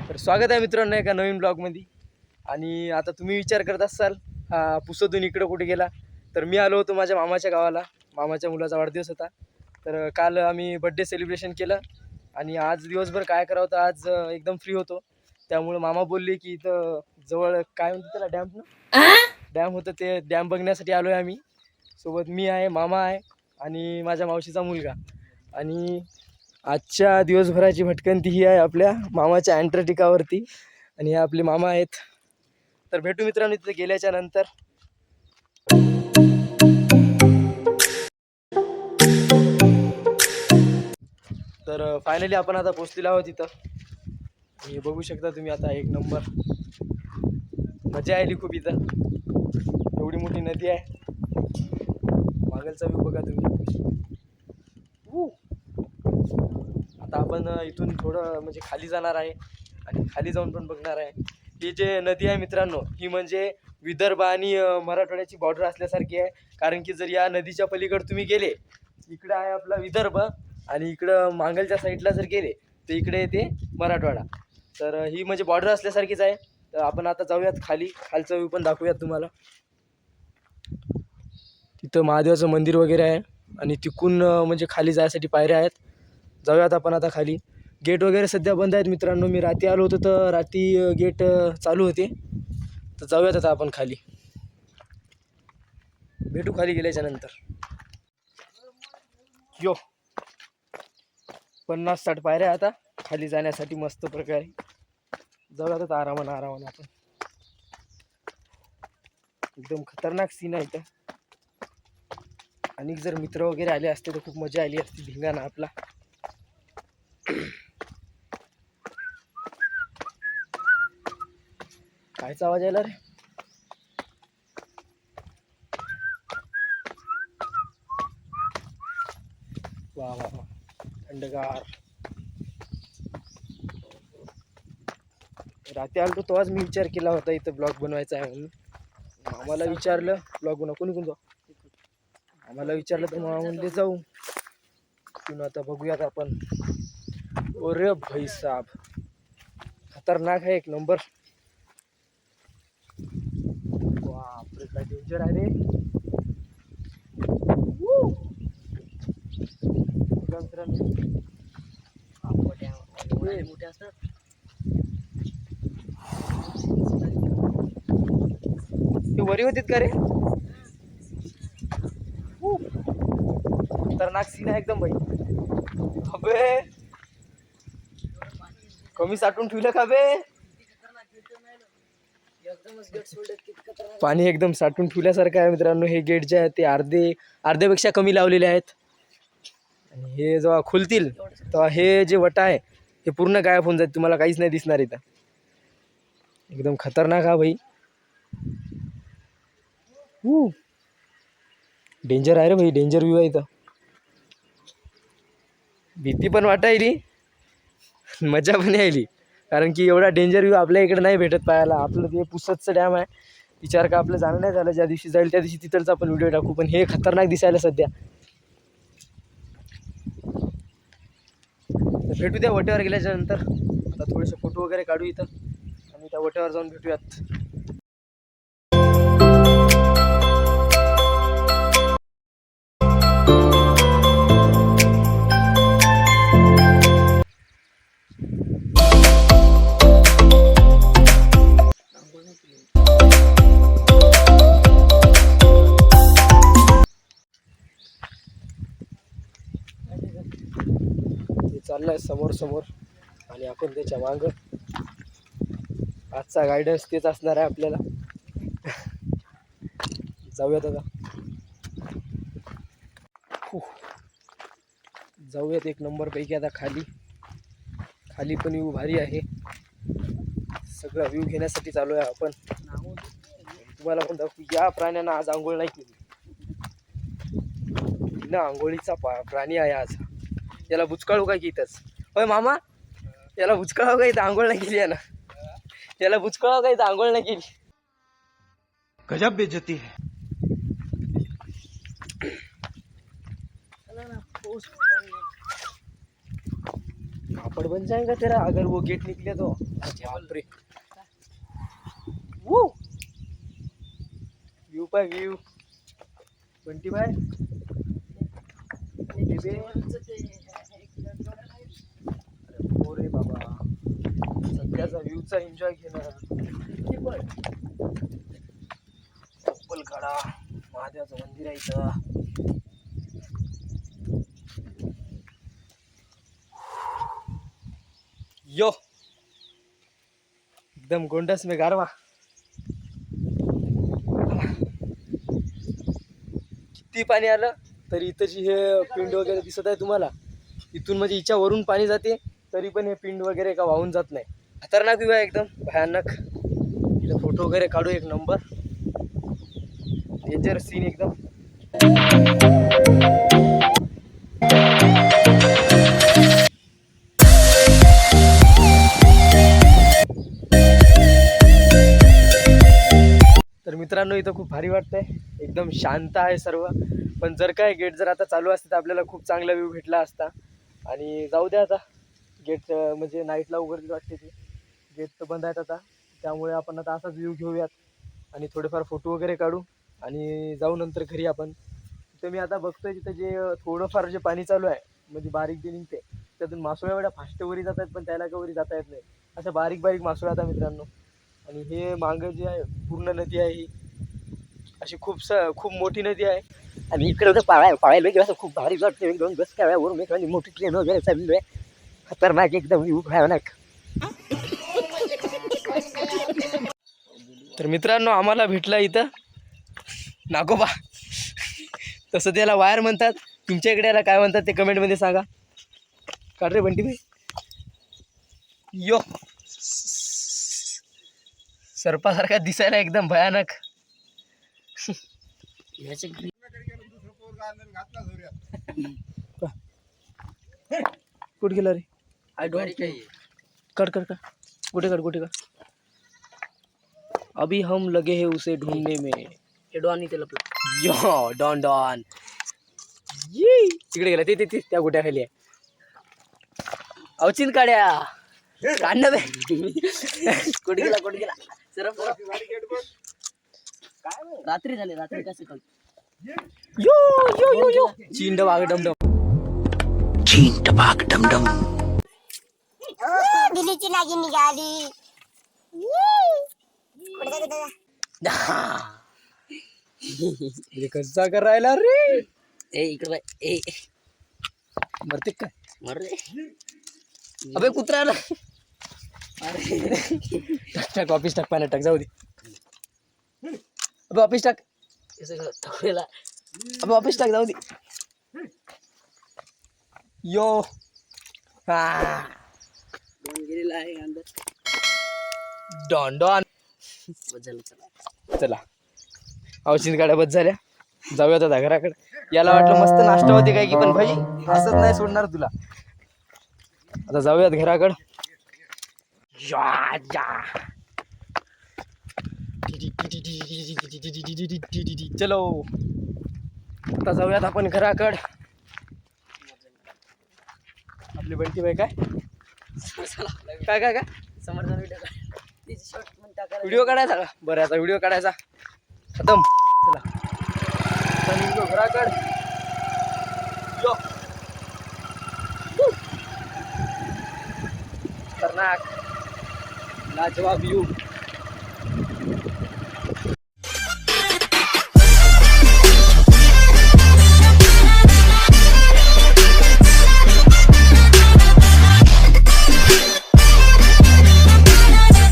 तर स्वागत आहे मित्रांनो एका नवीन ब्लॉगमध्ये. आणि आता तुम्ही विचार करत असाल पुसदून इकडं कुठे गेला, तर मी आलो होतो माझ्या मामाच्या गावाला. मामाच्या मुलाचा वाढदिवस होता, तर काल आम्ही बड्डे सेलिब्रेशन केलं. आणि आज दिवसभर काय करावं होतं, आज एकदम फ्री होतो. त्यामुळे मामा बोलले की इथं जवळ काय म्हणते त्याला, डॅम होतं, ते डॅम बघण्यासाठी आलो आहे आम्ही. सोबत मी आहे, मामा आहे आणि माझ्या मावशीचा मुलगा. आणि आजच्या दिवसभराची भटकंती ही आहे आपल्या मामाच्या अँटार्क्टिकावरती. आणि हे आपले मामा आहेत. तर भेटू मित्रांनो तिथे गेल्याच्या नंतर. तर फायनली आपण आता पोचलेलो आहोत तिथं. हे बघू शकता तुम्ही, आता एक नंबर मजा आली खूप इथं. एवढी मोठी नदी आहे, मागलचा व्ह्यू बघा तुम्ही. आता आपण इथून थोडं म्हणजे खाली जाणार आहे आणि खाली जाऊन पण बघणार आहे. ही जे नदी आहे मित्रांनो, ही म्हणजे विदर्भ आणि मराठवाड्याची बॉर्डर असल्यासारखी आहे. कारण की जर या नदीच्या पलीकडे तुम्ही गेले, इकडं आहे आपला विदर्भ आणि इकडं मांगलच्या साईडला जर गेले तर इकडे येते मराठवाडा. तर ही म्हणजे बॉर्डर असल्यासारखीच आहे. तर आपण आता जाऊयात खाली, खालचा व्ह्यू पण दाखवूयात तुम्हाला. तिथं महादेवाचं मंदिर वगैरे आहे आणि तिकून म्हणजे खाली जायसाठी पायऱ्या आहेत. जाऊयात आपण आता खाली. गेट वगैरे सध्या बंद आहेत मित्रांनो. मी रात्री आलो होतो तर रात्री गेट चालू होते. तर जाऊयात आता आपण खाली, भेटू खाली गेल्याच्या नंतर. यो 50-60 पायऱ्या आता खाली जाण्यासाठी मस्त प्रकारे. जाऊयात आता आरामानं आपण. एकदम खतरनाक सीन आहे इथं. आणि जर मित्र वगैरे आले असते तर खूप मजा आली असती, धिंगाणा आपला. कायचा आवाज यायला रे? वा वा वा, थंडगार. रात्री आलो तेव्हाच मी विचार केला होता इथं ब्लॉग बनवायचा आहे म्हणून. आम्हाला विचारलं ब्लॉग बनव, कोणी जाऊ, आम्हाला विचारलं तर मामा म्हणले जाऊ. तिथून आता बघूयात आपण. अरे भाई साहब, खतरनाक आहे एक नंबर. बापरे काय डेंजर आहे रे. मोठे असतात. ते वरी होतीत का रे? खतरनाक सीन आहे एकदम भाई. अबे कमी साठवून ठेवलं का बे? पाणी एकदम साठवून ठेवल्यासारखं आहे मित्रांनो. हे गेट जे आहे ते अर्ध्यापेक्षा कमी लावलेले आहेत. आणि हे जेव्हा खुलतील तेव्हा हे जे वटा आहे हे पूर्ण गायब होऊन जाईल, तुम्हाला काहीच नाही दिसणार इथं. एकदम खतरनाक हा भाई. डेंजर आहे रे भाई, डेंजर व्ह्यू आहे इथं. भीती पण वाटायली, मजा पण यायली. कारण की एवढा डेंजर व्ह्यू आपल्या इकडे नाही भेटत पाहायला. आपलं ते पुसदचं डॅम आहे, विचार का आपलं जाणं नाही झालं. ज्या दिवशी जाईल त्या दिवशी तिथलचा आपण व्हिडिओ टाकू. पण हे खतरनाक दिसायला सध्या. तर भेटू त्या वट्यावर गेल्याच्या नंतर. आता थोडेसे फोटो वगैरे काढू इथं आणि त्या वट्यावर जाऊन भेटूयात. चाललाय समोर आणि आपण त्याच्या माग. आजचा गायडन्स तेच असणार आहे आपल्याला. जाऊयात आता. जाऊयात एक नंबर पैकी आता खाली. खाली पण व्ह्यू भारी आहे. सगळा व्ह्यू घेण्यासाठी चालू आहे आपण. तुम्हाला पण दाखवू. या प्राण्यानं आज आंघोळ नाही केली ना. आंघोळीचा प्राणी आहे आज. याला बुचकाळू काय की इथंच. होय मामा, याला बुचकाळाव का इथं आंघोळ नाही केली आहे ना. याला बुचकाळाव का इथं आंघोळ नाही केली. गजब बेइज्जती है. पापड़ बन जाएगा तेरा अगर वो गेट निकले तो। बाप रे, वो व्यू पाय व्यू, बंटी बाय अरे बाबा, सध्याचा व्ह्यूचा एन्जॉय घेणं. चप्पलखाडा, महादेवाचं मंदिर आहे इथं. यो एकदम गोंडस में गारवा. किती पाणी आलं तरी इथंची हे पिंड वगैरे दिसत आहे तुम्हाला. इथून म्हणजे हिच्या वरून पाणी जाते तरी पण हे पिंड वगैरे का वाहून जात नाही. खतरनाक व्ह्यू आहे एकदम भयानक. इथं फोटो वगैरे काढू एक नंबर. डेंजर सीन एकदम. तर मित्रांनो इथं खूप भारी वाटतंय, एकदम शांत आहे सर्व. पण जर काय गेट जर आता चालू असते तर आपल्याला खूप चांगला व्ह्यू भेटला असता. आणि जाऊ द्या आता, गेट म्हणजे नाईटला उघडली वाटते ती. गेट तर बंद आहेत आता, त्यामुळे आपण आता असाच व्ह्यू घेऊयात आणि थोडेफार फोटो वगैरे काढू आणि जाऊ नंतर घरी आपण. तिथं मी आता बघतोय तिथं जे थोडंफार जे पाणी चालू आहे म्हणजे बारीक जे निघते त्यातून मासोळ्या एवढ्या फास्ट वरी जात आहेत पण त्याला का वरी जाता येत नाही. अशा बारीक बारीक मासोळ्या आता मित्रांनो. आणि हे मागं जे आहे पूर्ण नदी आहे ही अशी खूप मोठी नदी आहे. आणि इकडे होतं पाळायला गेलं खूप भारी वाटतं. एक दोन बस काय एक मोठी ट्रेन वगैरे चालली आहे. खतरनाक एकदम व्ह्यू भयानक. तर मित्रांनो आम्हाला भेटला इथं नागोबा. तसं त्याला वायर म्हणतात, तुमच्या इकडे याला काय म्हणतात ते कमेंटमध्ये सांगा. काढ रे बंटी भाई. यो सर्पासारखा दिसायला एकदम भयानक. कुठे गेला रे? कट कुठे कर. अभी हम लगे हैं उसे ढूंढने में. यो डॉन ये तिकडे गेला. ते त्या गोट्याखाली आहे. अवचिन काड्या काढणं बे. कुठे गेला रात्री झाले. रात्री कसं कळ यो यो यो यो चिंड वाग डमडम. दिल्लीची नागिन निघाली. कसा करायला रे? ए इकडे बाय. ए मरते काय? मर रे. अबे कुत्रा आला. टाक ऑफिस टाक पाण्यात टाक. जाऊ दे. अबे ऑफिस टाक. थोडेला अबे ऑफिस टाक. जाऊ दे. यो हा गेलेला आहे अंदर. डॉन चला औषध गाड्या बस झाल्या. जाऊयात आता घराकडे. याला वाटलं मस्त नाश्ता होते काय की, पण भाई असंच नाही सोडणार तुला. आता जाऊयात घराकडे. चलो आता जाऊयात आपण घराकडे. आपली बंटी बाई काय समोरचा व्हिडिओ काढायचा का? बरं आता व्हिडिओ काढायचा खतम. चला आता निघतो घराकडे. यो खतरनाक लाजवाब व्ह्यू.